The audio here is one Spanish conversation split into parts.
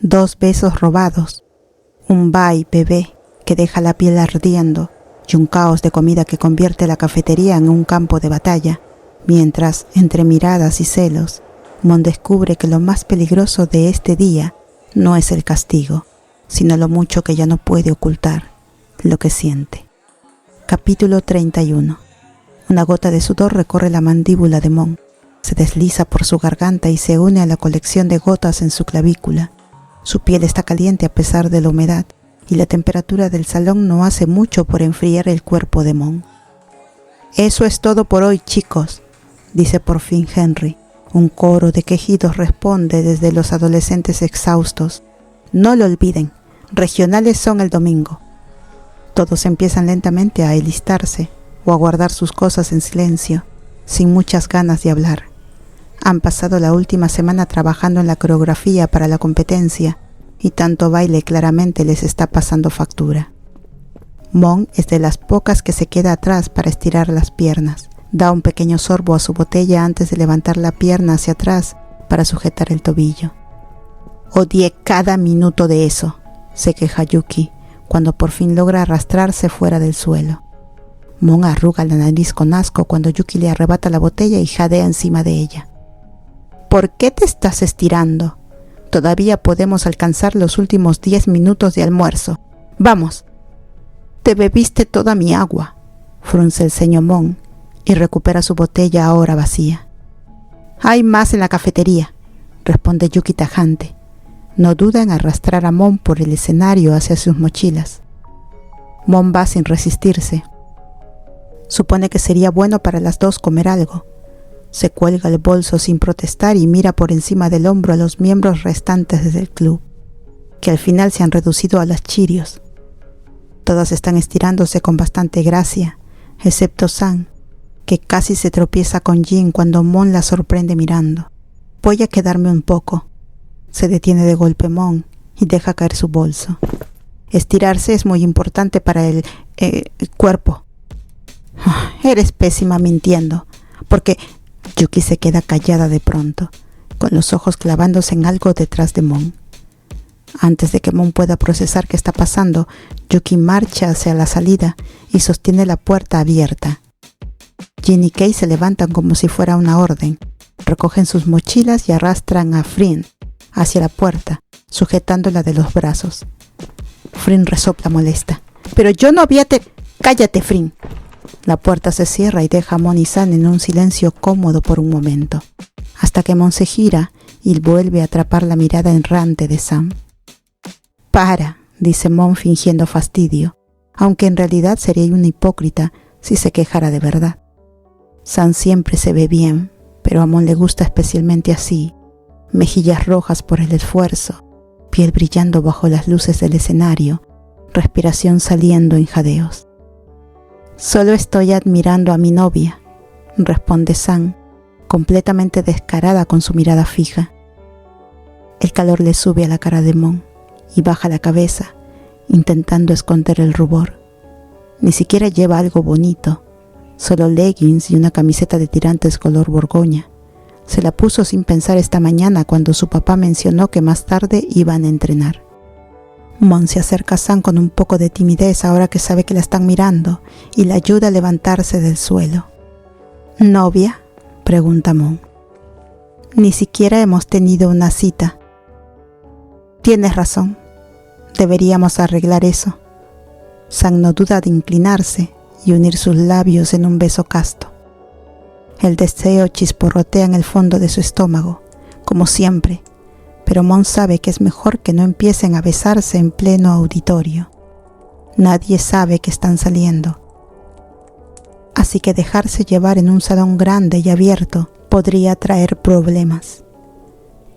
2 besos robados, un bye bebé que deja la piel ardiendo y un caos de comida que convierte la cafetería en un campo de batalla, mientras, entre miradas y celos, Mon descubre que lo más peligroso de este día no es el castigo, sino lo mucho que ya no puede ocultar, lo que siente. Capítulo 31. Una gota de sudor recorre la mandíbula de Mon, se desliza por su garganta y se une a la colección de gotas en su clavícula. Su piel está caliente a pesar de la humedad, y la temperatura del salón no hace mucho por enfriar el cuerpo de Mon. «Eso es todo por hoy, chicos», dice por fin Henry. Un coro de quejidos responde desde los adolescentes exhaustos. «No lo olviden, regionales son el domingo». Todos empiezan lentamente a alistarse o a guardar sus cosas en silencio, sin muchas ganas de hablar. Han pasado la última semana trabajando en la coreografía para la competencia y tanto baile claramente les está pasando factura. Mon es de las pocas que se queda atrás para estirar las piernas. Da un pequeño sorbo a su botella antes de levantar la pierna hacia atrás para sujetar el tobillo. «Odié cada minuto de eso», se queja Yuki, cuando por fin logra arrastrarse fuera del suelo. Mon arruga la nariz con asco cuando Yuki le arrebata la botella y jadea encima de ella. «¿Por qué te estás estirando? Todavía podemos alcanzar los últimos 10 minutos de almuerzo. ¡Vamos!». «Te bebiste toda mi agua», frunce el ceño Mon y recupera su botella ahora vacía. «Hay más en la cafetería», responde Yuki tajante. No duda en arrastrar a Mon por el escenario hacia sus mochilas. Mon va sin resistirse. Supone que sería bueno para las dos comer algo. Se cuelga el bolso sin protestar y mira por encima del hombro a los miembros restantes del club, que al final se han reducido a las chirios. Todas están estirándose con bastante gracia, excepto San, que casi se tropieza con Jin cuando Mon la sorprende mirando. «Voy a quedarme un poco». Se detiene de golpe Mon y deja caer su bolso. Estirarse es muy importante para el cuerpo. «Eres pésima mintiendo», porque Yuki se queda callada de pronto, con los ojos clavándose en algo detrás de Mon. Antes de que Mon pueda procesar qué está pasando, Yuki marcha hacia la salida y sostiene la puerta abierta. Jin y Kei se levantan como si fuera una orden, recogen sus mochilas y arrastran a Frin hacia la puerta, sujetándola de los brazos. Frin resopla molesta. «Pero yo no había ¡Cállate, Frin!». La puerta se cierra y deja a Mon y San en un silencio cómodo por un momento, hasta que Mon se gira y vuelve a atrapar la mirada errante de San. «Para», dice Mon fingiendo fastidio, aunque en realidad sería una hipócrita si se quejara de verdad. San siempre se ve bien, pero a Mon le gusta especialmente así, mejillas rojas por el esfuerzo, piel brillando bajo las luces del escenario, respiración saliendo en jadeos. «Solo estoy admirando a mi novia», responde San, completamente descarada con su mirada fija. El calor le sube a la cara de Mon y baja la cabeza, intentando esconder el rubor. Ni siquiera lleva algo bonito, solo leggings y una camiseta de tirantes color borgoña. Se la puso sin pensar esta mañana cuando su papá mencionó que más tarde iban a entrenar. Mon se acerca a San con un poco de timidez ahora que sabe que la están mirando y la ayuda a levantarse del suelo. «¿Novia?», pregunta Mon. «Ni siquiera hemos tenido una cita». «Tienes razón. Deberíamos arreglar eso». San no duda de inclinarse y unir sus labios en un beso casto. El deseo chisporrotea en el fondo de su estómago, como siempre, pero Mon sabe que es mejor que no empiecen a besarse en pleno auditorio. Nadie sabe que están saliendo. Así que dejarse llevar en un salón grande y abierto podría traer problemas.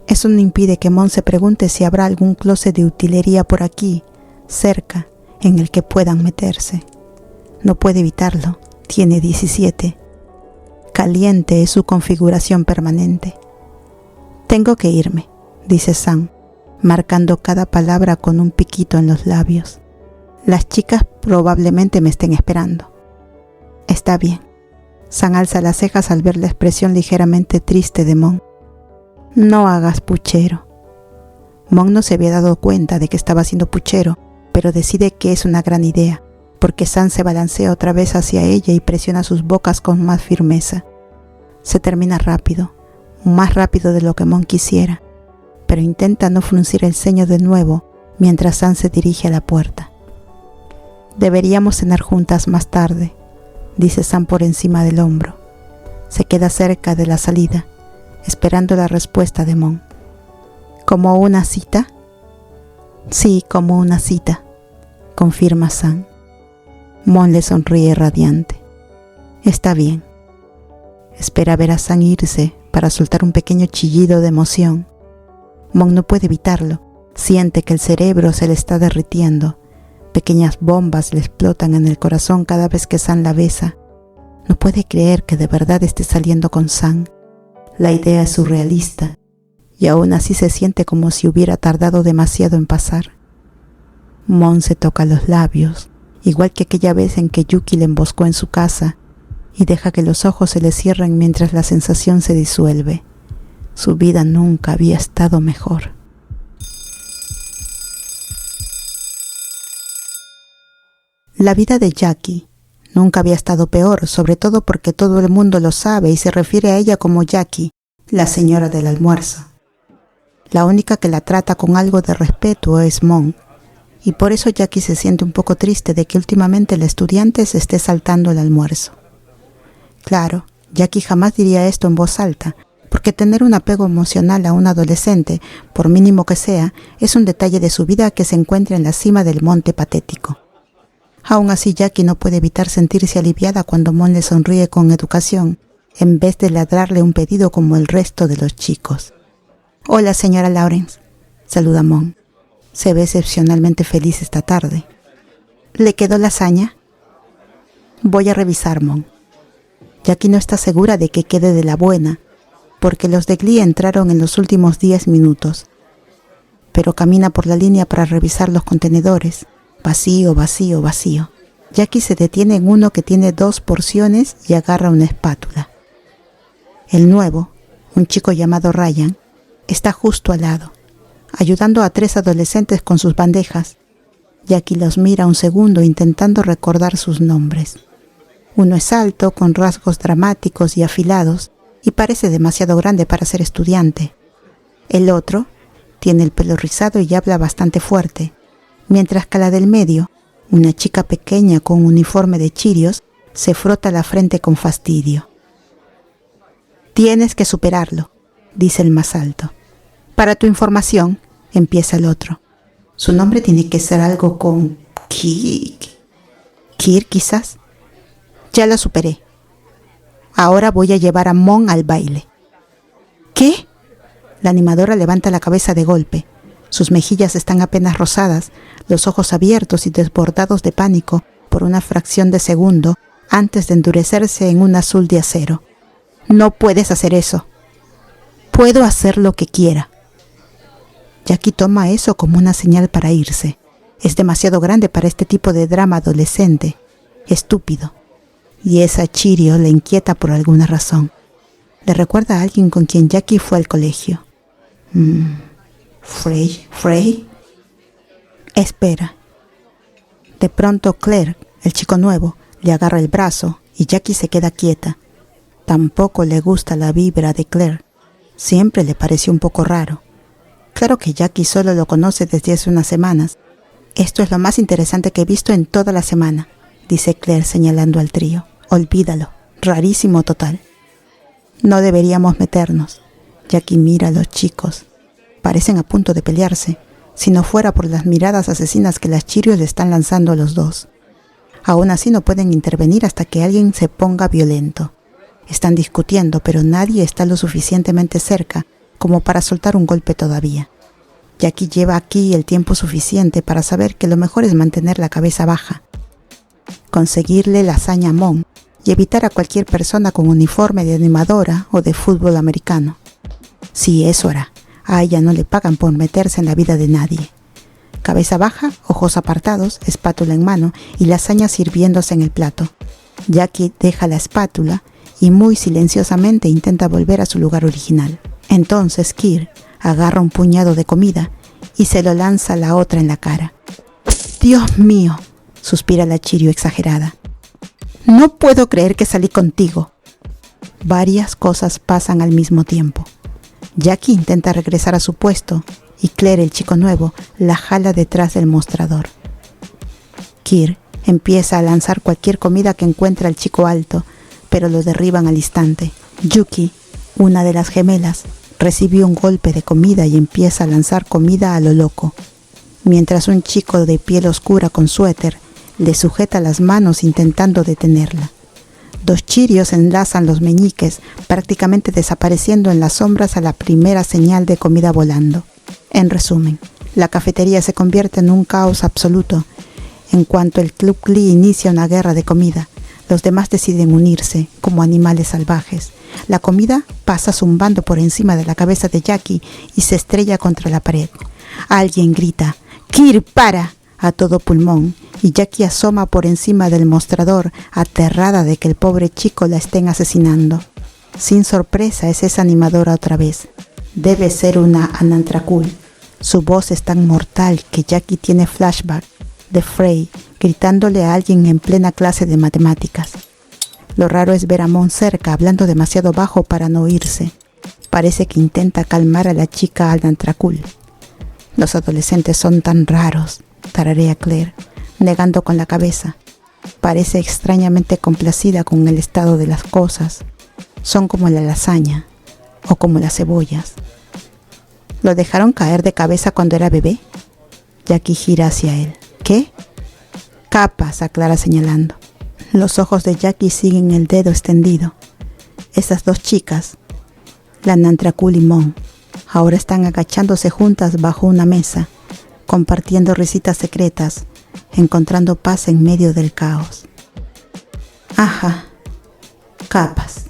Eso no impide que Mon se pregunte si habrá algún closet de utilería por aquí, cerca, en el que puedan meterse. No puede evitarlo, tiene 17. Caliente es su configuración permanente. «Tengo que irme», dice San, marcando cada palabra con un piquito en los labios. «Las chicas probablemente me estén esperando». «Está bien». San alza las cejas al ver la expresión ligeramente triste de Mon. «No hagas puchero». Mon no se había dado cuenta de que estaba haciendo puchero, pero decide que es una gran idea, porque San se balancea otra vez hacia ella y presiona sus bocas con más firmeza. Se termina rápido, más rápido de lo que Mon quisiera, pero intenta no fruncir el ceño de nuevo mientras San se dirige a la puerta. Deberíamos cenar juntas más tarde, dice San por encima del hombro. Se queda cerca de la salida, esperando la respuesta de Mon. ¿Como una cita? Sí, como una cita, confirma San. Mon le sonríe radiante. Está bien. Espera ver a San irse para soltar un pequeño chillido de emoción. Mon no puede evitarlo. Siente que el cerebro se le está derritiendo. Pequeñas bombas le explotan en el corazón cada vez que San la besa. No puede creer que de verdad esté saliendo con San. La idea es surrealista y aún así se siente como si hubiera tardado demasiado en pasar. Mon se toca los labios, igual que aquella vez en que Yuki le emboscó en su casa, y deja que los ojos se le cierren mientras la sensación se disuelve. Su vida nunca había estado mejor. La vida de Jackie nunca había estado peor, sobre todo porque todo el mundo lo sabe y se refiere a ella como Jackie, la señora del almuerzo. La única que la trata con algo de respeto es Mon, y por eso Jackie se siente un poco triste de que últimamente la estudiante se esté saltando el almuerzo. Claro, Jackie jamás diría esto en voz alta, porque tener un apego emocional a un adolescente, por mínimo que sea, es un detalle de su vida que se encuentra en la cima del monte patético. Aún así, Jackie no puede evitar sentirse aliviada cuando Mon le sonríe con educación, en vez de ladrarle un pedido como el resto de los chicos. «Hola, señora Lawrence», saluda Mon. Se ve excepcionalmente feliz esta tarde. «¿Le quedó lasaña?» «Voy a revisar, Mon». Jackie no está segura de que quede de la buena, porque los de Glee entraron en los últimos 10 minutos. Pero camina por la línea para revisar los contenedores. Vacío, vacío, vacío. Jackie se detiene en uno que tiene 2 porciones y agarra una espátula. El nuevo, un chico llamado Ryan, está justo al lado, ayudando a 3 adolescentes con sus bandejas. Jackie los mira un segundo intentando recordar sus nombres. Uno es alto, con rasgos dramáticos y afilados, y parece demasiado grande para ser estudiante. El otro tiene el pelo rizado y habla bastante fuerte, mientras que la del medio, una chica pequeña con un uniforme de chirios, se frota la frente con fastidio. «Tienes que superarlo», dice el más alto. «Para tu información», empieza el otro. «Su nombre tiene que ser algo con Kir, quizás. Ya lo superé. Ahora voy a llevar a Mon al baile». «¿Qué?». La animadora levanta la cabeza de golpe. Sus mejillas están apenas rosadas, los ojos abiertos y desbordados de pánico por una fracción de segundo antes de endurecerse en un azul de acero. «No puedes hacer eso». «Puedo hacer lo que quiera». Jackie toma eso como una señal para irse. Es demasiado grande para este tipo de drama adolescente. Estúpido. Y esa Chirio le inquieta por alguna razón. Le recuerda a alguien con quien Jackie fue al colegio. ¿Frey? Espera. De pronto Claire, el chico nuevo, le agarra el brazo y Jackie se queda quieta. Tampoco le gusta la vibra de Claire. Siempre le pareció un poco raro. Claro que Jackie solo lo conoce desde hace unas semanas. «Esto es lo más interesante que he visto en toda la semana», dice Claire señalando al trío. «Olvídalo. Rarísimo total». «No deberíamos meternos». Jackie mira a los chicos. Parecen a punto de pelearse, si no fuera por las miradas asesinas que las Chirios le están lanzando a los dos. Aún así no pueden intervenir hasta que alguien se ponga violento. Están discutiendo, pero nadie está lo suficientemente cerca como para soltar un golpe todavía. Jackie lleva aquí el tiempo suficiente para saber que lo mejor es mantener la cabeza baja, conseguirle lasaña a Mon y evitar a cualquier persona con uniforme de animadora o de fútbol americano. Sí, eso hará. A ella no le pagan por meterse en la vida de nadie. Cabeza baja, ojos apartados, espátula en mano y lasaña sirviéndose en el plato. Jackie deja la espátula y muy silenciosamente intenta volver a su lugar original. Entonces Kir agarra un puñado de comida y se lo lanza a la otra en la cara. «Dios mío», suspira la Chirio exagerada. «No puedo creer que salí contigo». Varias cosas pasan al mismo tiempo. Jackie intenta regresar a su puesto y Claire, el chico nuevo, la jala detrás del mostrador. Kir empieza a lanzar cualquier comida que encuentra el chico alto, pero lo derriban al instante. Yuki, una de las gemelas, recibió un golpe de comida y empieza a lanzar comida a lo loco, mientras un chico de piel oscura con suéter le sujeta las manos intentando detenerla. Dos chirios enlazan los meñiques, prácticamente desapareciendo en las sombras a la primera señal de comida volando. En resumen, la cafetería se convierte en un caos absoluto. En cuanto el Club Glee inicia una guerra de comida, los demás deciden unirse como animales salvajes. La comida pasa zumbando por encima de la cabeza de Jackie y se estrella contra la pared. Alguien grita, «Kir, para», a todo pulmón, y Jackie asoma por encima del mostrador, aterrada de que el pobre chico la estén asesinando. Sin sorpresa es esa animadora otra vez. Debe ser una Anantrakul. Su voz es tan mortal que Jackie tiene flashback de Frey gritándole a alguien en plena clase de matemáticas. Lo raro es ver a Mon cerca, hablando demasiado bajo para no oírse. Parece que intenta calmar a la chica Anantrakul. «Los adolescentes son tan raros», tararea Claire, negando con la cabeza. Parece extrañamente complacida con el estado de las cosas. Son como la lasaña o como las cebollas. ¿Lo dejaron caer de cabeza cuando era bebé? Jackie gira hacia él. ¿Qué? Capas, aclara señalando. Los ojos de Jackie siguen el dedo extendido. Esas dos chicas, la Anantrakul y Mon, ahora están agachándose juntas bajo una mesa, compartiendo risitas secretas, encontrando paz en medio del caos. Ajá, capas.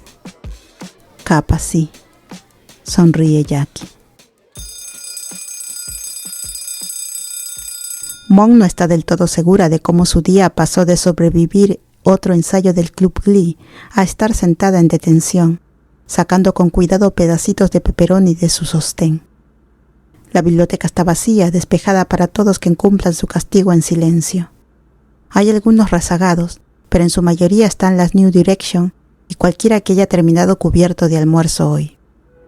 Capas, sí, sonríe Jackie. Mon no está del todo segura de cómo su día pasó de sobrevivir otro ensayo del Club Glee a estar sentada en detención, sacando con cuidado pedacitos de pepperoni de su sostén. La biblioteca está vacía, despejada para todos que cumplan su castigo en silencio. Hay algunos rezagados, pero en su mayoría están las New Direction y cualquiera que haya terminado cubierto de almuerzo hoy.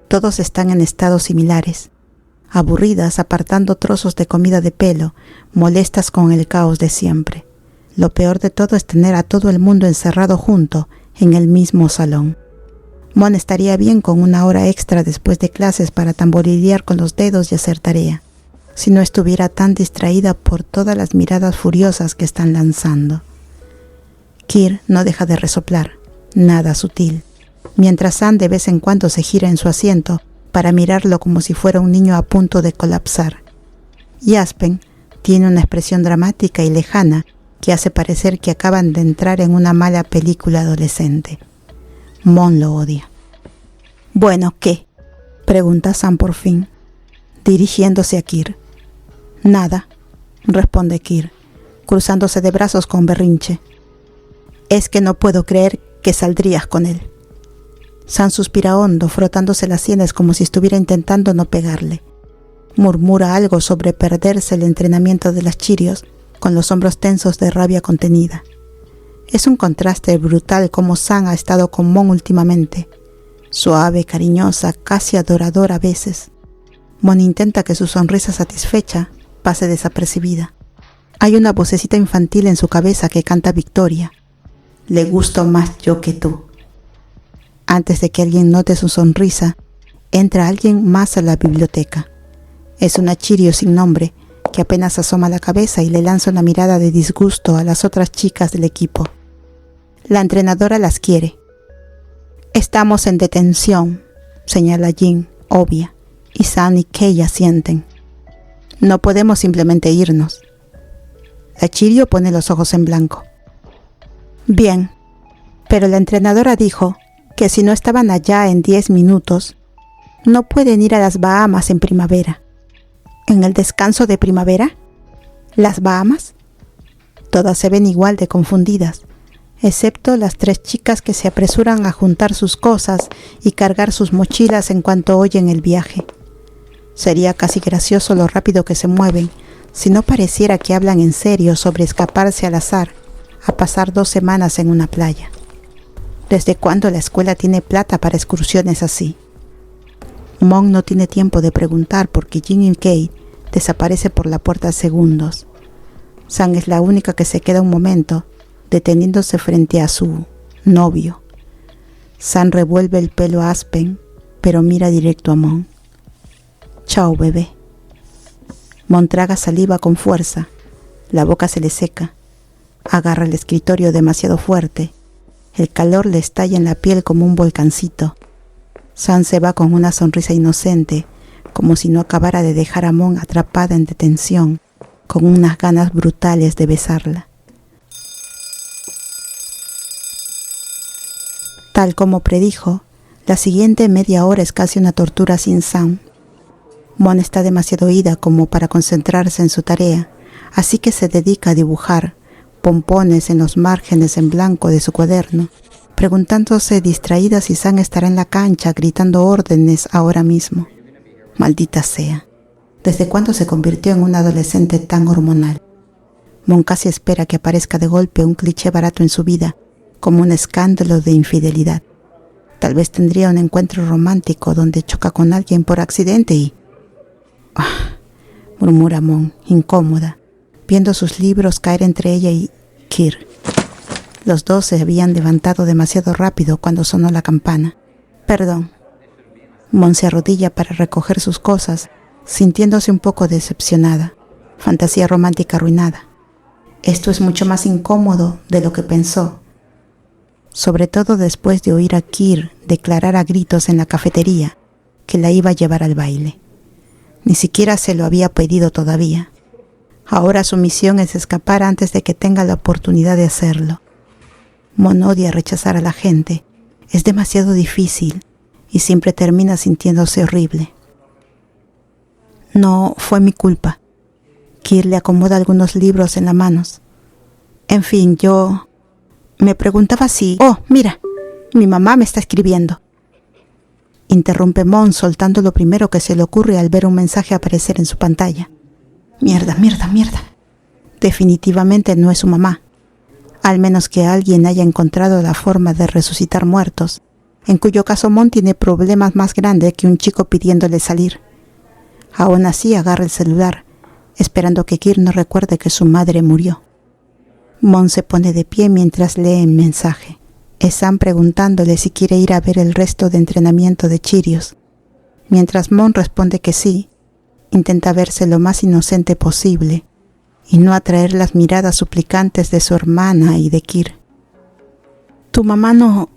Todos están en estados similares, aburridas apartando trozos de comida de pelo, molestas con el caos de siempre. Lo peor de todo es tener a todo el mundo encerrado junto en el mismo salón. Mon estaría bien con una hora extra después de clases para tamborilear con los dedos y hacer tarea, si no estuviera tan distraída por todas las miradas furiosas que están lanzando. Kir no deja de resoplar, nada sutil, mientras Sam de vez en cuando se gira en su asiento para mirarlo como si fuera un niño a punto de colapsar. Y Aspen tiene una expresión dramática y lejana que hace parecer que acaban de entrar en una mala película adolescente. Mon lo odia. «Bueno, ¿qué?», pregunta Sam por fin, dirigiéndose a Kir. «Nada», responde Kir, cruzándose de brazos con berrinche. «Es que no puedo creer que saldrías con él». Sam suspira hondo, frotándose las sienes como si estuviera intentando no pegarle. Murmura algo sobre perderse el entrenamiento de las chirios, con los hombros tensos de rabia contenida. Es un contraste brutal como Sam ha estado con Mon últimamente. Suave, cariñosa, casi adoradora a veces. Mon intenta que su sonrisa satisfecha pase desapercibida. Hay una vocecita infantil en su cabeza que canta victoria. «Le gusto más yo que tú». Antes de que alguien note su sonrisa, entra alguien más a la biblioteca. Es una chirio sin nombre, que apenas asoma la cabeza y le lanza una mirada de disgusto a las otras chicas del equipo. La entrenadora las quiere. «Estamos en detención», señala Jin, obvia, y Sam y Kei asienten. «No podemos simplemente irnos». La chirio pone los ojos en blanco. «Bien, pero la entrenadora dijo que si no estaban allá en 10 minutos, no pueden ir a las Bahamas en primavera». «¿En el descanso de primavera? ¿Las Bahamas?» Todas se ven igual de confundidas, excepto las 3 chicas que se apresuran a juntar sus cosas y cargar sus mochilas en cuanto oyen el viaje. Sería casi gracioso lo rápido que se mueven, si no pareciera que hablan en serio sobre escaparse al azar a pasar 2 semanas en una playa. ¿Desde cuándo la escuela tiene plata para excursiones así? Mon no tiene tiempo de preguntar porque Jin y Kate desaparece por la puerta segundos. San es la única que se queda un momento, deteniéndose frente a su novio. San revuelve el pelo a Aspen, pero mira directo a Mon. Chao, bebé. Mon traga saliva con fuerza. La boca se le seca. Agarra el escritorio demasiado fuerte. El calor le estalla en la piel como un volcancito. San se va con una sonrisa inocente, como si no acabara de dejar a Mon atrapada en detención, con unas ganas brutales de besarla. Tal como predijo, la siguiente media hora es casi una tortura sin San. Mon está demasiado ida como para concentrarse en su tarea, así que se dedica a dibujar pompones en los márgenes en blanco de su cuaderno, preguntándose distraída si San estará en la cancha gritando órdenes ahora mismo. Maldita sea. ¿Desde cuándo se convirtió en una adolescente tan hormonal? Mon casi espera que aparezca de golpe un cliché barato en su vida, como un escándalo de infidelidad. Tal vez tendría un encuentro romántico donde choca con alguien por accidente y... murmura Mon, incómoda, viendo sus libros caer entre ella y Kir. Los dos se habían levantado demasiado rápido cuando sonó la campana. Perdón. Mon se arrodilla para recoger sus cosas, sintiéndose un poco decepcionada. Fantasía romántica arruinada. Esto es mucho más incómodo de lo que pensó, sobre todo después de oír a Kir declarar a gritos en la cafetería que la iba a llevar al baile. Ni siquiera se lo había pedido todavía. Ahora su misión es escapar antes de que tenga la oportunidad de hacerlo. Mon odia rechazar a la gente. Es demasiado difícil y siempre termina sintiéndose horrible. No fue mi culpa. Kir le acomoda algunos libros en las manos. En fin, yo me preguntaba si... ¡Oh, mira! Mi mamá me está escribiendo. Interrumpe Mon soltando lo primero que se le ocurre al ver un mensaje aparecer en su pantalla. Mierda. Definitivamente no es su mamá. Al menos que alguien haya encontrado la forma de resucitar muertos, en cuyo caso Mon tiene problemas más grandes que un chico pidiéndole salir. Aún así agarra el celular, esperando que Kir no recuerde que su madre murió. Mon se pone de pie mientras lee el mensaje. Es Sam preguntándole si quiere ir a ver el resto de entrenamiento de Chirios. Mientras Mon responde que sí, intenta verse lo más inocente posible y no atraer las miradas suplicantes de su hermana y de Kir. Tu mamá no...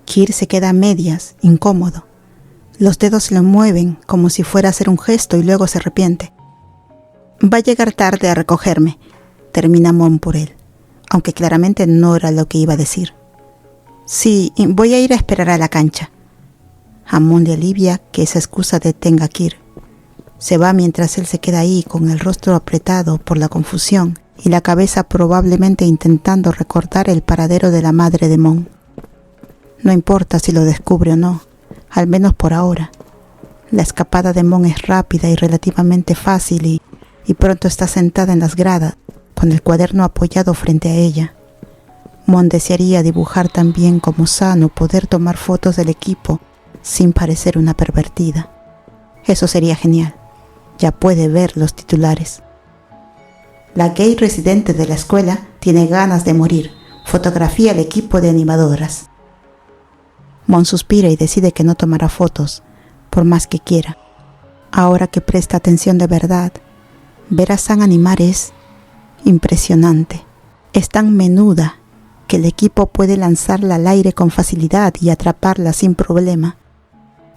Kir se queda a medias, incómodo. Los dedos se le mueven como si fuera a hacer un gesto y luego se arrepiente. Va a llegar tarde a recogerme, termina Mon por él, aunque claramente no era lo que iba a decir. Sí, voy a ir a esperar a la cancha. A Mon le alivia que esa excusa detenga a Kir. Se va mientras él se queda ahí con el rostro apretado por la confusión y la cabeza probablemente intentando recordar el paradero de la madre de Mon. No importa si lo descubre o no, al menos por ahora. La escapada de Mon es rápida y relativamente fácil y pronto está sentada en las gradas, con el cuaderno apoyado frente a ella. Mon desearía dibujar tan bien como San o poder tomar fotos del equipo sin parecer una pervertida. Eso sería genial. Ya puede ver los titulares. La gay residente de la escuela tiene ganas de morir. Fotografía al equipo de animadoras. Mon suspira y decide que no tomará fotos, por más que quiera. Ahora que presta atención de verdad, ver a San animar es impresionante. Es tan menuda que el equipo puede lanzarla al aire con facilidad y atraparla sin problema.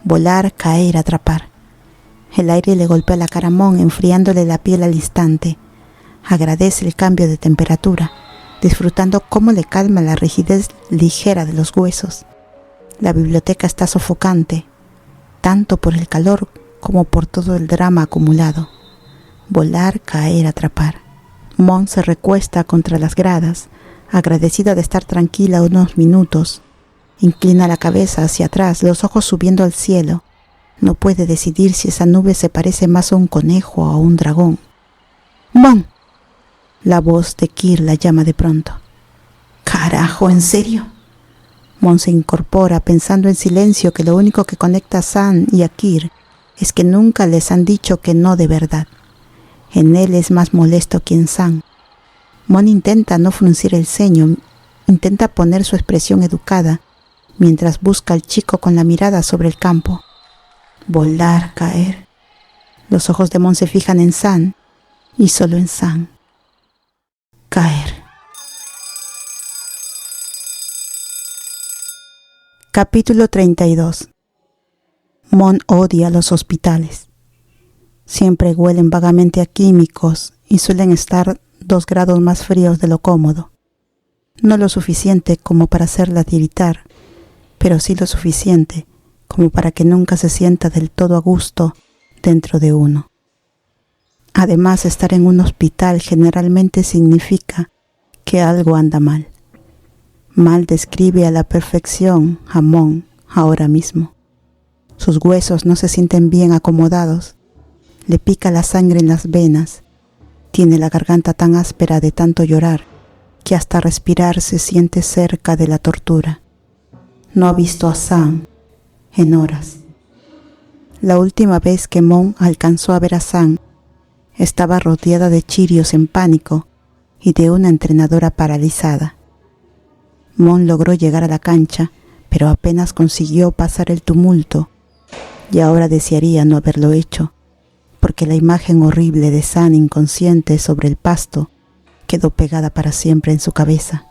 Volar, caer, atrapar. El aire le golpea la cara a Mon, enfriándole la piel al instante. Agradece el cambio de temperatura, disfrutando cómo le calma la rigidez ligera de los huesos. La biblioteca está sofocante, tanto por el calor como por todo el drama acumulado. Volar, caer, atrapar. Mon se recuesta contra las gradas, agradecida de estar tranquila unos minutos. Inclina la cabeza hacia atrás, los ojos subiendo al cielo, No puede decidir si esa nube se parece más a un conejo o a un dragón. ¡Mon! La voz de Kir la llama de pronto. ¡Carajo, en serio! Mon se incorpora pensando en silencio que lo único que conecta a San y a Kir es que nunca les han dicho que no de verdad. En él es más molesto que en San. Mon intenta no fruncir el ceño, intenta poner su expresión educada, mientras busca al chico con la mirada sobre el campo. Volar, caer. Los ojos de Mon se fijan en San, y solo en San. Caer. Capítulo 32. Mon odia los hospitales. Siempre huelen vagamente a químicos y suelen estar 2 grados más fríos de lo cómodo. No lo suficiente como para hacerla tiritar, pero sí lo suficiente como para que nunca se sienta del todo a gusto dentro de uno. Además, estar en un hospital generalmente significa que algo anda mal. Mal describe a la perfección a Mon ahora mismo. Sus huesos no se sienten bien acomodados, le pica la sangre en las venas, tiene la garganta tan áspera de tanto llorar que hasta respirar se siente cerca de la tortura. No ha visto a San en horas. La última vez que Mon alcanzó a ver a San, estaba rodeada de chirios en pánico y de una entrenadora paralizada. Mon logró llegar a la cancha, pero apenas consiguió pasar el tumulto, y ahora desearía no haberlo hecho, porque la imagen horrible de San inconsciente sobre el pasto quedó pegada para siempre en su cabeza.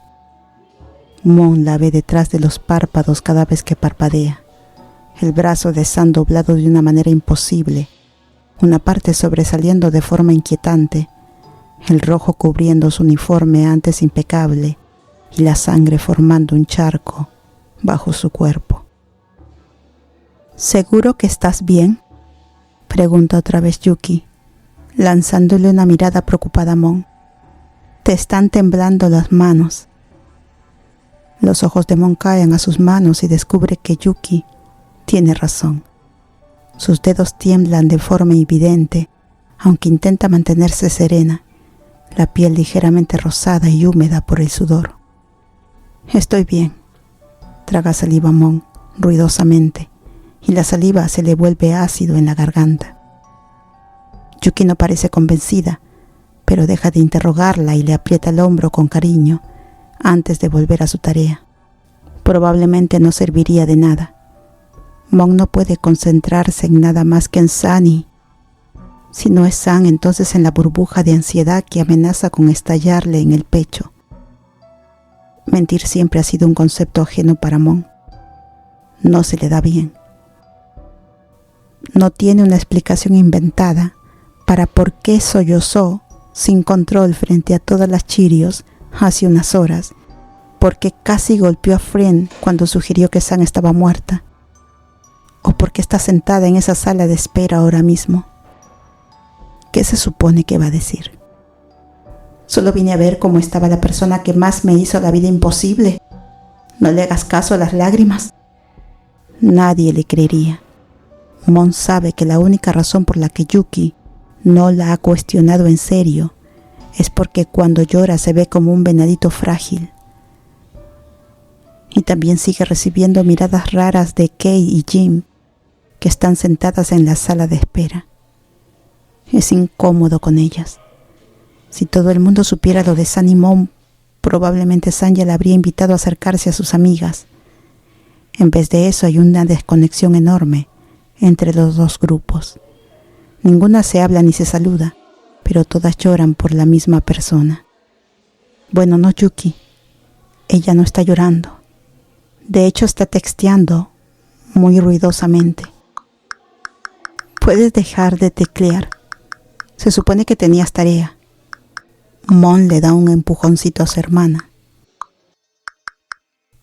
Mon la ve detrás de los párpados cada vez que parpadea, el brazo de San doblado de una manera imposible, una parte sobresaliendo de forma inquietante, el rojo cubriendo su uniforme antes impecable y la sangre formando un charco bajo su cuerpo. ¿Seguro que estás bien?, pregunta otra vez Yuki, lanzándole una mirada preocupada a Mon. Te están temblando las manos. Los ojos de Mon caen a sus manos y descubre que Yuki tiene razón. Sus dedos tiemblan de forma evidente, aunque intenta mantenerse serena, la piel ligeramente rosada y húmeda por el sudor. Estoy bien, traga saliva Mon ruidosamente, y la saliva se le vuelve ácido en la garganta. Yuki no parece convencida, pero deja de interrogarla y le aprieta el hombro con cariño antes de volver a su tarea. Probablemente no serviría de nada. Mon no puede concentrarse en nada más que en San y, si no es San, entonces en la burbuja de ansiedad que amenaza con estallarle en el pecho. Mentir siempre ha sido un concepto ajeno para Mon. No se le da bien. No tiene una explicación inventada para por qué sollozó sin control frente a todas las chirios hace unas horas, porque casi golpeó a Fren cuando sugirió que San estaba muerta, o porque está sentada en esa sala de espera ahora mismo. ¿Qué se supone que va a decir? Solo vine a ver cómo estaba la persona que más me hizo la vida imposible. No le hagas caso a las lágrimas. Nadie le creería. Mon sabe que la única razón por la que Yuki no la ha cuestionado en serio es porque cuando llora se ve como un venadito frágil. Y también sigue recibiendo miradas raras de Kei y Jim, que están sentadas en la sala de espera. Es incómodo con ellas. Si todo el mundo supiera lo de San y Mon, probablemente San ya la habría invitado a acercarse a sus amigas. En vez de eso hay una desconexión enorme entre los dos grupos. Ninguna se habla ni se saluda, pero todas lloran por la misma persona. Bueno, no Yuki. Ella no está llorando. De hecho, está texteando muy ruidosamente. ¿Puedes dejar de teclear? Se supone que tenías tarea. Mon le da un empujoncito a su hermana.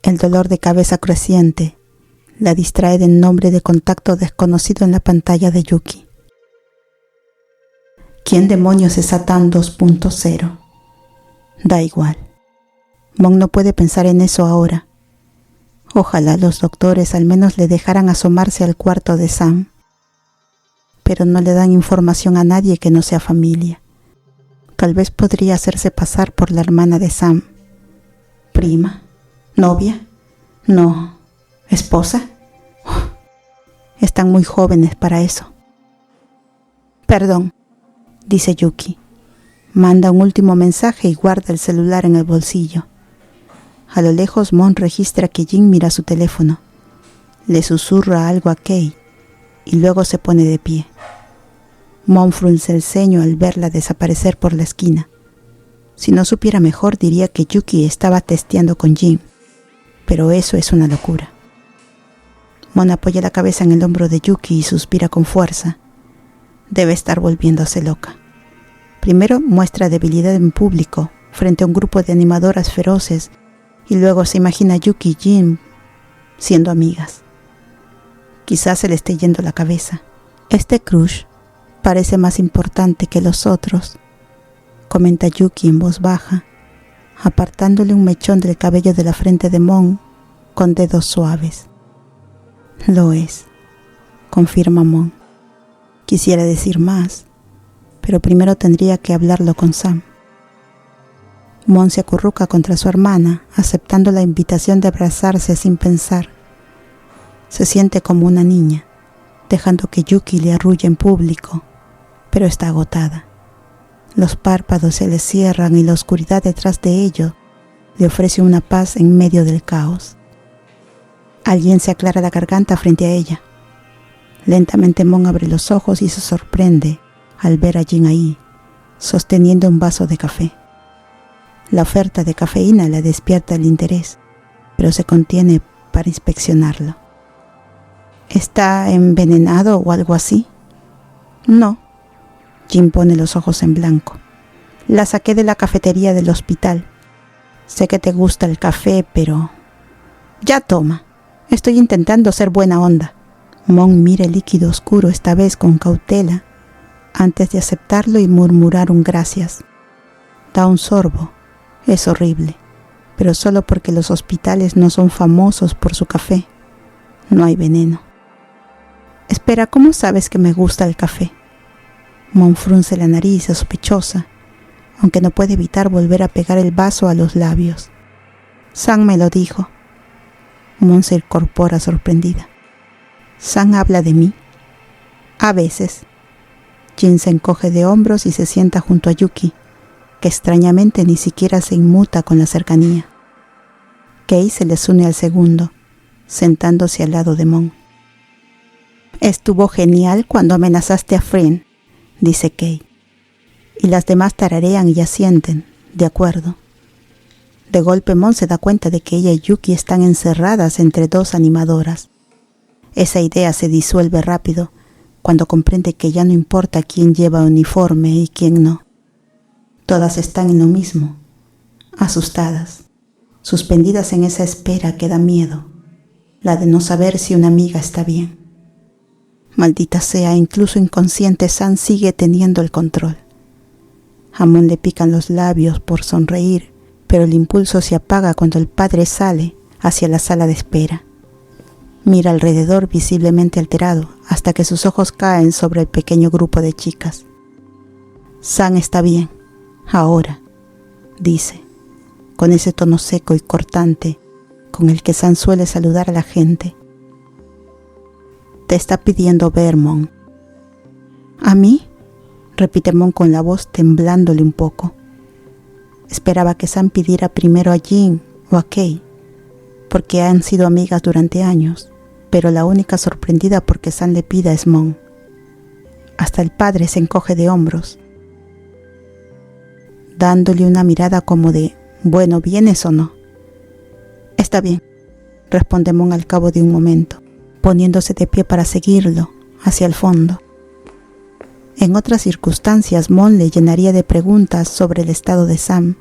El dolor de cabeza creciente la distrae del nombre de contacto desconocido en la pantalla de Yuki. ¿Quién demonios es Satán 2.0? Da igual. Mon no puede pensar en eso ahora. Ojalá los doctores al menos le dejaran asomarse al cuarto de Sam. pero no le dan información a nadie que no sea familia. Tal vez podría hacerse pasar por la hermana de Sam. ¿Prima? ¿Novia? No. ¿Esposa? Están muy jóvenes para eso. Perdón, dice Yuki. Manda un último mensaje y guarda el celular en el bolsillo. A lo lejos, Mon registra que Jin mira su teléfono. Le susurra algo a Kei y luego se pone de pie. Mon frunce el ceño al verla desaparecer por la esquina. Si no supiera mejor, diría que Yuki estaba testeando con Jin, pero eso es una locura. Mon apoya la cabeza en el hombro de Yuki y suspira con fuerza. Debe estar volviéndose loca. Primero muestra debilidad en público frente a un grupo de animadoras feroces y luego se imagina a Yuki y Jin siendo amigas. Quizás se le esté yendo la cabeza. Este crush parece más importante que los otros, comenta Yuki en voz baja, apartándole un mechón del cabello de la frente de Mon con dedos suaves. Lo es, confirma Mon. Quisiera decir más, pero primero tendría que hablarlo con Sam. Mon se acurruca contra su hermana, aceptando la invitación de abrazarse sin pensar. Se siente como una niña, dejando que Yuki le arrulle en público, pero está agotada. Los párpados se le cierran y la oscuridad detrás de ello le ofrece una paz en medio del caos. Alguien se aclara la garganta frente a ella. Lentamente Mon abre los ojos y se sorprende al ver a Jin ahí, sosteniendo un vaso de café. La oferta de cafeína le despierta el interés, pero se contiene para inspeccionarlo. ¿Está envenenado o algo así? No. Jin pone los ojos en blanco. La saqué de la cafetería del hospital. Sé que te gusta el café, pero... Ya toma. Estoy intentando ser buena onda. Mon mira el líquido oscuro esta vez con cautela, antes de aceptarlo y murmurar un gracias. Da un sorbo. Es horrible, pero solo porque los hospitales no son famosos por su café. No hay veneno. Espera, ¿cómo sabes que me gusta el café? Mon frunce la nariz sospechosa, aunque no puede evitar volver a pegar el vaso a los labios. Sam me lo dijo. Mon se incorpora sorprendida. ¿Sam habla de mí? A veces. Jin se encoge de hombros y se sienta junto a Yuki, que extrañamente ni siquiera se inmuta con la cercanía. Kei se les une al segundo, sentándose al lado de Mon. Estuvo genial cuando amenazaste a Friend, dice Kei. Y las demás tararean y asienten, de acuerdo. De golpe Mon se da cuenta de que ella y Yuki están encerradas entre dos animadoras. Esa idea se disuelve rápido cuando comprende que ya no importa quién lleva uniforme y quién no. Todas están en lo mismo, asustadas, suspendidas en esa espera que da miedo, la de no saber si una amiga está bien. Maldita sea, incluso inconsciente, Sam sigue teniendo el control. A Mon le pican los labios por sonreír, pero el impulso se apaga cuando el padre sale hacia la sala de espera. Mira alrededor visiblemente alterado hasta que sus ojos caen sobre el pequeño grupo de chicas. Sam está bien, ahora, dice, con ese tono seco y cortante con el que Sam suele saludar a la gente. Te está pidiendo ver, Mon. ¿A mí? Repite Mon con la voz temblándole un poco. Esperaba que Sam pidiera primero a Jin o a Kei, porque han sido amigas durante años, pero la única sorprendida porque Sam le pida es Mon. Hasta el padre se encoge de hombros, dándole una mirada como de, bueno, ¿vienes o no? Está bien, responde Mon al cabo de un momento, poniéndose de pie para seguirlo hacia el fondo. En otras circunstancias, Mon le llenaría de preguntas sobre el estado de Sam,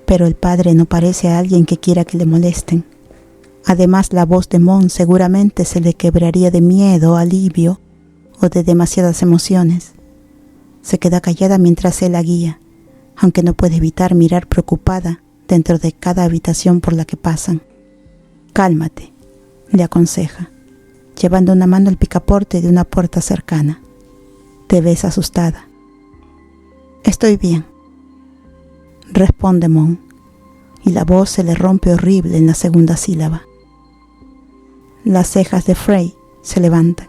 pero el padre no parece a alguien que quiera que le molesten. Además, la voz de Mon seguramente se le quebraría de miedo, alivio o de demasiadas emociones. Se queda callada mientras él la guía, aunque no puede evitar mirar preocupada dentro de cada habitación por la que pasan. Cálmate, le aconseja, llevando una mano al picaporte de una puerta cercana. Te ves asustada. Estoy bien, responde Mon, y la voz se le rompe horrible en la segunda sílaba. Las cejas de Frey se levantan,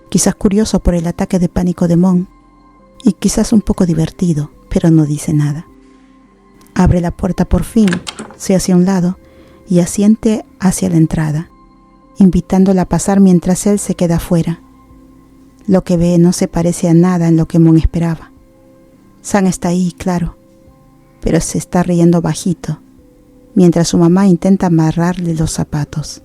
quizás curioso por el ataque de pánico de Mon, y quizás un poco divertido, pero no dice nada. Abre la puerta por fin, se hace a un lado y asiente hacia la entrada, invitándola a pasar mientras él se queda afuera. Lo que ve no se parece a nada en lo que Mon esperaba. Sam está ahí, claro, pero se está riendo bajito, mientras su mamá intenta amarrarle los zapatos.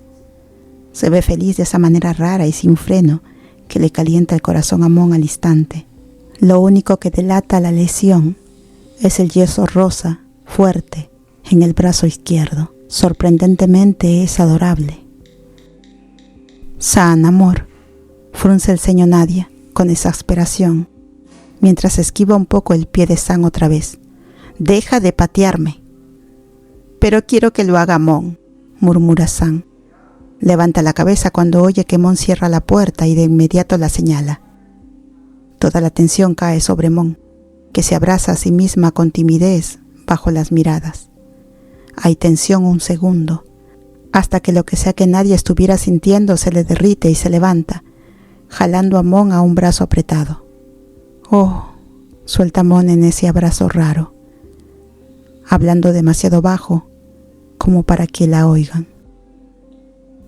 Se ve feliz de esa manera rara y sin freno que le calienta el corazón a Mon al instante. Lo único que delata la lesión es el yeso rosa, fuerte, en el brazo izquierdo. Sorprendentemente es adorable. Sam, amor, frunce el ceño Nadia con exasperación, mientras esquiva un poco el pie de Sam otra vez. Deja de patearme. Pero quiero que lo haga Mon, murmura Sam. Levanta la cabeza cuando oye que Mon cierra la puerta y de inmediato la señala. Toda la tensión cae sobre Mon, que se abraza a sí misma con timidez bajo las miradas. Hay tensión un segundo, hasta que lo que sea que Nadia estuviera sintiendo se le derrite y se levanta, jalando a Mon a un brazo apretado. Oh, suelta Mon en ese abrazo raro, hablando demasiado bajo como para que la oigan.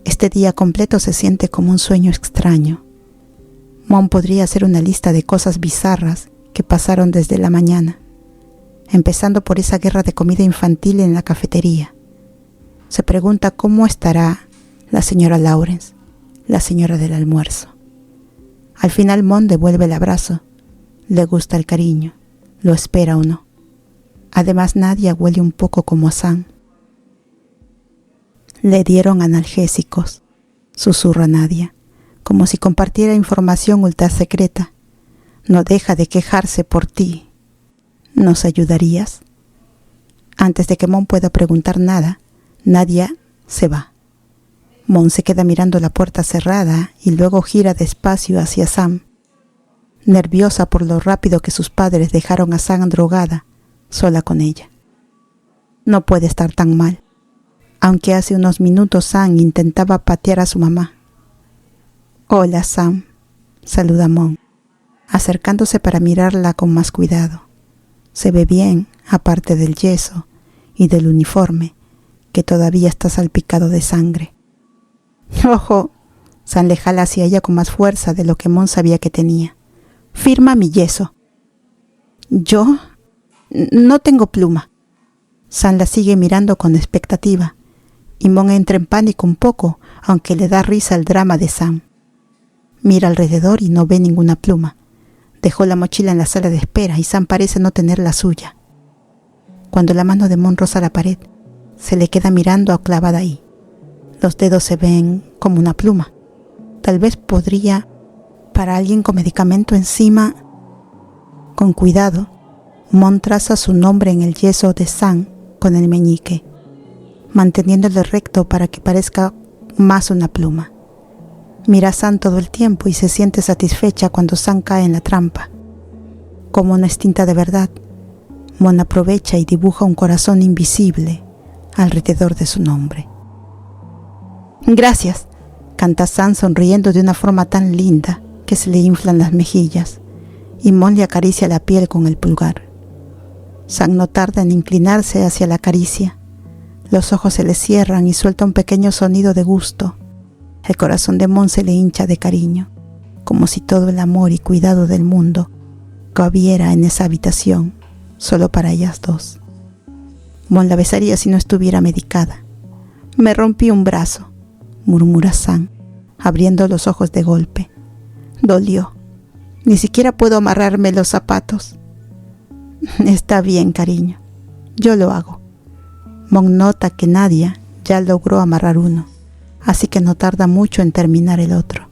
Este día completo se siente como un sueño extraño. Mon podría hacer una lista de cosas bizarras que pasaron desde la mañana, empezando por esa guerra de comida infantil en la cafetería. Se pregunta cómo estará la señora Lawrence, la señora del almuerzo. Al final Mon devuelve el abrazo. Le gusta el cariño, lo espera o no. Además Nadia huele un poco como a Sam. Le dieron analgésicos, susurra Nadia, como si compartiera información ultra secreta. No deja de quejarse por ti. ¿Nos ayudarías? Antes de que Mon pueda preguntar nada, Nadia se va. Mon se queda mirando la puerta cerrada y luego gira despacio hacia Sam, nerviosa por lo rápido que sus padres dejaron a Sam drogada, sola con ella. No puede estar tan mal, aunque hace unos minutos Sam intentaba patear a su mamá. Hola, Sam, saluda Mon, acercándose para mirarla con más cuidado. Se ve bien, aparte del yeso y del uniforme, que todavía está salpicado de sangre. ¡Ojo! Sam le jala hacia ella con más fuerza de lo que Mon sabía que tenía. Firma mi yeso. ¿Yo? No tengo pluma. Sam la sigue mirando con expectativa, y Mon entra en pánico un poco, aunque le da risa el drama de Sam. Mira alrededor y no ve ninguna pluma. Dejó la mochila en la sala de espera y Sam parece no tener la suya. Cuando la mano de Mon roza la pared, se le queda mirando clavada ahí. Los dedos se ven como una pluma. Tal vez podría, para alguien con medicamento encima. Con cuidado, Mon traza su nombre en el yeso de Sam con el meñique, manteniéndolo recto para que parezca más una pluma. Mira a Sam todo el tiempo y se siente satisfecha cuando Sam cae en la trampa. Como una tinta de verdad, Mon aprovecha y dibuja un corazón invisible alrededor de su nombre. Gracias, canta Sam sonriendo de una forma tan linda que se le inflan las mejillas, y Mon le acaricia la piel con el pulgar. Sam no tarda en inclinarse hacia la caricia. Los ojos se le cierran y suelta un pequeño sonido de gusto. El corazón de Mon se le hincha de cariño, como si todo el amor y cuidado del mundo cabiera en esa habitación, solo para ellas dos. Mon la besaría si no estuviera medicada. Me rompí un brazo, murmura Sam, abriendo los ojos de golpe. Dolió. Ni siquiera puedo amarrarme los zapatos. Está bien, cariño. Yo lo hago. Mon nota que Nadia ya logró amarrar uno, así que no tarda mucho en terminar el otro.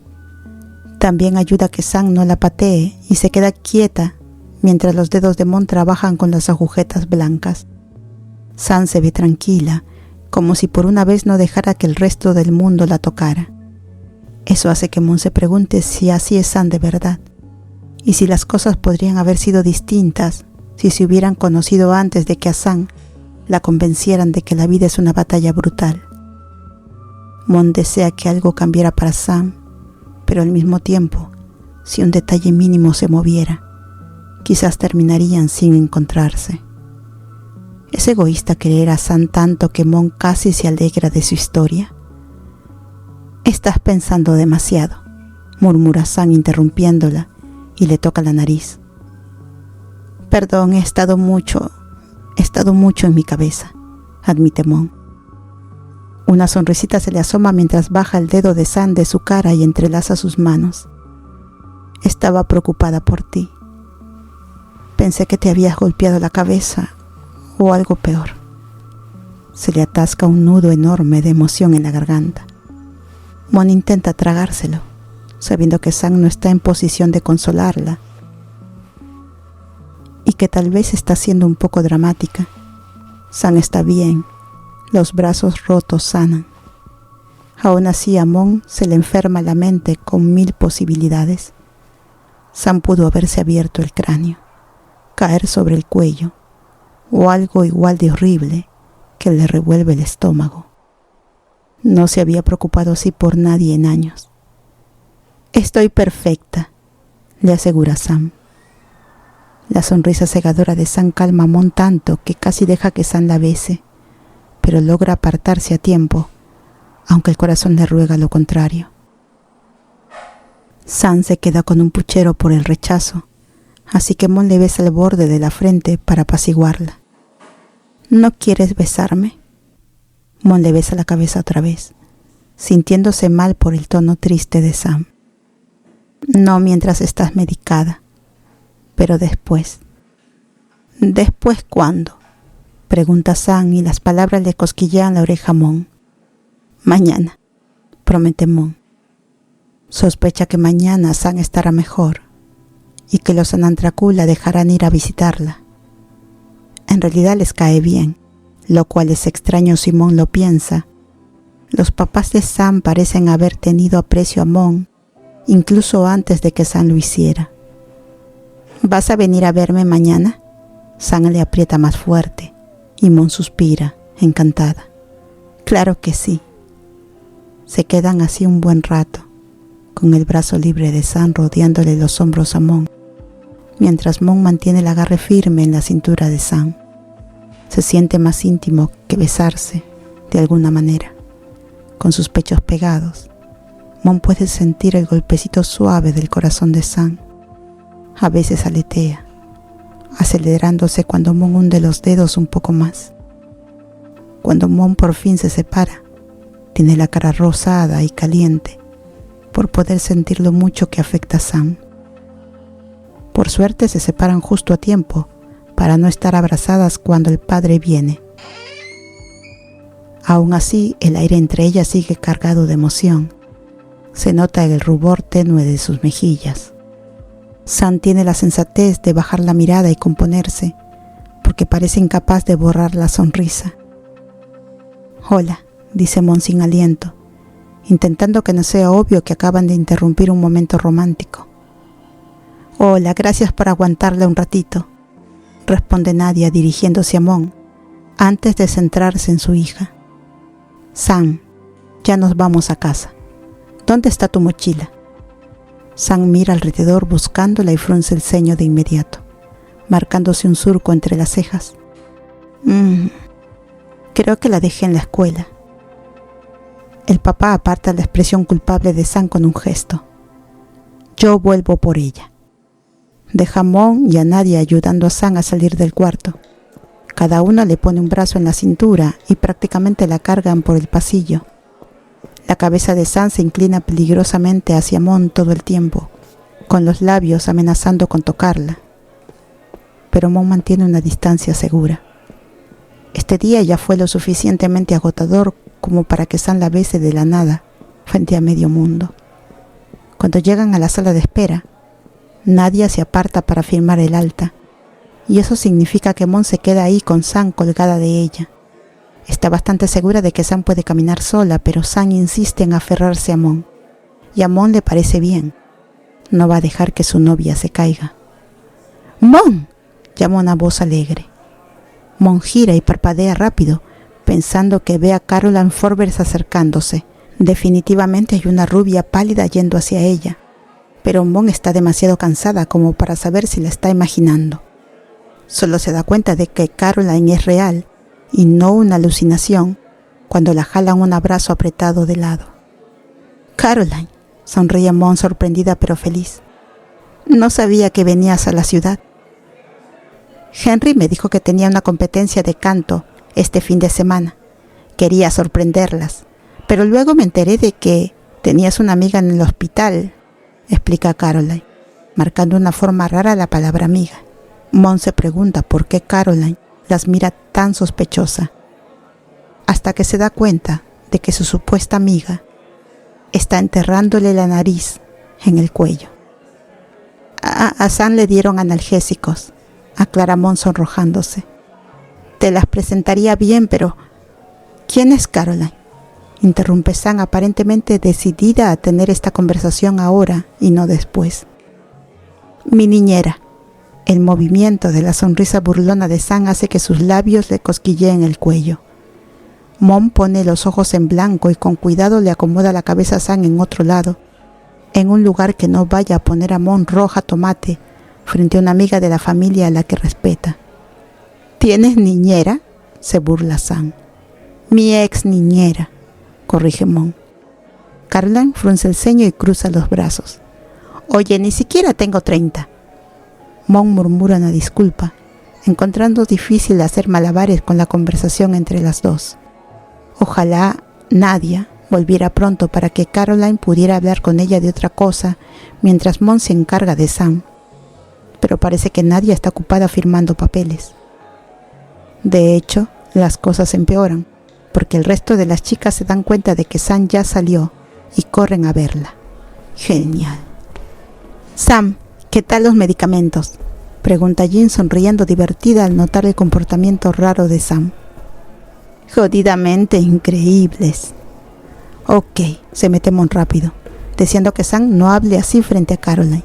También ayuda a que Sam no la patee y se queda quieta mientras los dedos de Mon trabajan con las agujetas blancas. Sam se ve tranquila, como si por una vez no dejara que el resto del mundo la tocara. Eso hace que Mon se pregunte si así es Sam de verdad, Y si las cosas podrían haber sido distintas, si se hubieran conocido antes de que a Sam la convencieran de que la vida es una batalla brutal. Mon desea que algo cambiara para Sam, pero al mismo tiempo, si un detalle mínimo se moviera, quizás terminarían sin encontrarse. ¿Es egoísta querer a Sam tanto que Mon casi se alegra de su historia? Estás pensando demasiado, murmura Sam interrumpiéndola y le toca la nariz. Perdón, he estado mucho en mi cabeza, admite Mon. Una sonrisita se le asoma mientras baja el dedo de Sam de su cara y entrelaza sus manos. Estaba preocupada por ti. Pensé que te habías golpeado la cabeza o algo peor. Se le atasca un nudo enorme de emoción en la garganta. Mon intenta tragárselo, sabiendo que Sam no está en posición de consolarla y que tal vez está siendo un poco dramática. Sam está bien, los brazos rotos sanan. Aún así a Mon se le enferma la mente con 1000 posibilidades. Sam pudo haberse abierto el cráneo, caer sobre el cuello, o algo igual de horrible que le revuelve el estómago. No se había preocupado así por nadie en años. Estoy perfecta, le asegura Sam. La sonrisa cegadora de Sam calma a Mon tanto que casi deja que Sam la bese, pero logra apartarse a tiempo, aunque el corazón le ruega lo contrario. Sam se queda con un puchero por el rechazo, así que Mon le besa el borde de la frente para apaciguarla. ¿No quieres besarme? Mon le besa la cabeza otra vez, sintiéndose mal por el tono triste de Sam. No mientras estás medicada, pero después. ¿Después cuándo? Pregunta Sam y las palabras le cosquillean la oreja a Mon. Mañana, promete Mon. Sospecha que mañana Sam estará mejor y que los Anantrakul la dejarán ir a visitarla. En realidad les cae bien, lo cual es extraño si Mon lo piensa. Los papás de Sam parecen haber tenido aprecio a Mon, incluso antes de que Sam lo hiciera. ¿Vas a venir a verme mañana? Sam le aprieta más fuerte y Mon suspira, encantada. Claro que sí. Se quedan así un buen rato, con el brazo libre de Sam rodeándole los hombros a Mon, mientras Mon mantiene el agarre firme en la cintura de Sam. Se siente más íntimo que besarse, de alguna manera. Con sus pechos pegados, Mon puede sentir el golpecito suave del corazón de Sam. A veces aletea, acelerándose cuando Mon hunde los dedos un poco más. Cuando Mon por fin se separa, tiene la cara rosada y caliente por poder sentir lo mucho que afecta a Sam. Por suerte se separan justo a tiempo para no estar abrazadas cuando el padre viene. Aún así, el aire entre ellas sigue cargado de emoción. Se nota el rubor tenue de sus mejillas. Sam tiene la sensatez de bajar la mirada y componerse, porque parece incapaz de borrar la sonrisa. Hola, dice Mon sin aliento, intentando que no sea obvio que acaban de interrumpir un momento romántico. Hola, gracias por aguantarla un ratito, responde Nadia dirigiéndose a Mon, antes de centrarse en su hija. Sam, ya nos vamos a casa. ¿Dónde está tu mochila? Sam mira alrededor buscándola y frunce el ceño de inmediato, marcándose un surco entre las cejas. Creo que la dejé en la escuela. El papá aparta la expresión culpable de Sam con un gesto. Yo vuelvo por ella. Deja a Mon y a Nadia ayudando a Sam a salir del cuarto. Cada uno le pone un brazo en la cintura y prácticamente la cargan por el pasillo. La cabeza de Sam se inclina peligrosamente hacia Mon todo el tiempo, con los labios amenazando con tocarla. Pero Mon mantiene una distancia segura. Este día ya fue lo suficientemente agotador como para que Sam la bese de la nada, frente a medio mundo. Cuando llegan a la sala de espera, Nadia se aparta para firmar el alta, y eso significa que Mon se queda ahí con Sam colgada de ella. Está bastante segura de que Sam puede caminar sola, pero Sam insiste en aferrarse a Mon, y a Mon le parece bien. no va a dejar que su novia se caiga. ¡Mon!, llamó una voz alegre. Mon gira y parpadea rápido, pensando que ve a Caroline Forbes acercándose. Definitivamente hay una rubia pálida yendo hacia ella, pero Mon está demasiado cansada como para saber si la está imaginando. Solo se da cuenta de que Caroline es real y no una alucinación cuando la jalan un abrazo apretado de lado. «Caroline», sonríe Mon sorprendida pero feliz. «No sabía que venías a la ciudad. Henry me dijo que tenía una competencia de canto este fin de semana. Quería sorprenderlas, pero luego me enteré de que tenías una amiga en el hospital», explica Caroline, marcando una forma rara la palabra amiga. Mon se pregunta por qué Caroline las mira tan sospechosa, hasta que se da cuenta de que su supuesta amiga está enterrándole la nariz en el cuello. A Sam le dieron analgésicos, aclara Mon sonrojándose. Te las presentaría bien, pero ¿quién es Caroline?, interrumpe Sam, aparentemente decidida a tener esta conversación ahora y no después. Mi niñera. El movimiento de la sonrisa burlona de Sam hace que sus labios le cosquilleen el cuello. Mon pone los ojos en blanco y con cuidado le acomoda la cabeza a Sam en otro lado, en un lugar que no vaya a poner a Mon roja tomate frente a una amiga de la familia a la que respeta. ¿Tienes niñera?, se burla Sam. Mi ex niñera, corrige Mon. Caroline frunce el ceño y cruza los brazos. Oye, ni siquiera tengo 30. Mon murmura una disculpa, encontrando difícil hacer malabares con la conversación entre las dos. Ojalá Nadia volviera pronto para que Caroline pudiera hablar con ella de otra cosa mientras Mon se encarga de Sam. Pero parece que Nadia está ocupada firmando papeles. De hecho, las cosas empeoran, porque el resto de las chicas se dan cuenta de que Sam ya salió y corren a verla. Genial. Sam, ¿qué tal los medicamentos?, pregunta Jean sonriendo divertida al notar el comportamiento raro de Sam. Jodidamente increíbles. Ok, se mete Mon rápido, deseando que Sam no hable así frente a Caroline,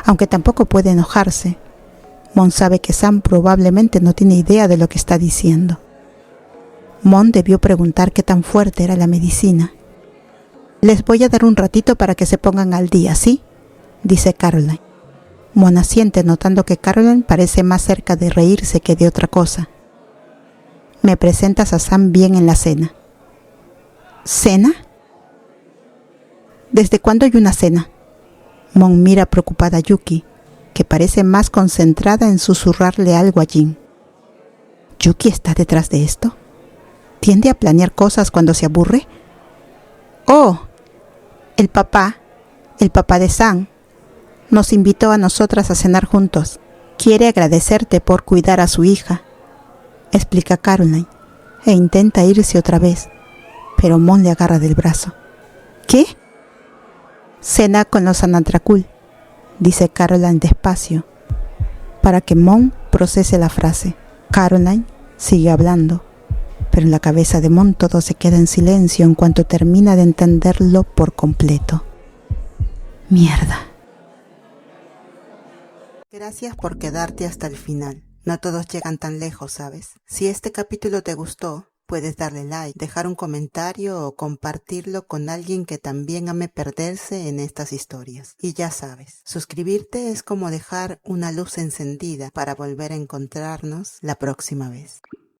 aunque tampoco puede enojarse. Mon sabe que Sam probablemente no tiene idea de lo que está diciendo. Mon debió preguntar qué tan fuerte era la medicina. Les voy a dar un ratito para que se pongan al día, ¿sí?, dice Caroline. Mon asiente, notando que Caroline parece más cerca de reírse que de otra cosa. Me presentas a Sam bien en la cena. ¿Cena? ¿Desde cuándo hay una cena? Mon mira preocupada a Yuki, que parece más concentrada en susurrarle algo a Jin. ¿Yuki está detrás de esto? ¿Tiende a planear cosas cuando se aburre? Oh, el papá de Sam, nos invitó a nosotras a cenar juntos. Quiere agradecerte por cuidar a su hija, explica Caroline, e intenta irse otra vez, pero Mon le agarra del brazo. ¿Qué? Cena con los Anantrakul, dice Caroline despacio, para que Mon procese la frase. Caroline sigue hablando, pero en la cabeza de Mon todo se queda en silencio en cuanto termina de entenderlo por completo. Mierda. Gracias por quedarte hasta el final. No todos llegan tan lejos, ¿sabes? Si este capítulo te gustó, puedes darle like, dejar un comentario o compartirlo con alguien que también ame perderse en estas historias. Y ya sabes, suscribirte es como dejar una luz encendida para volver a encontrarnos la próxima vez.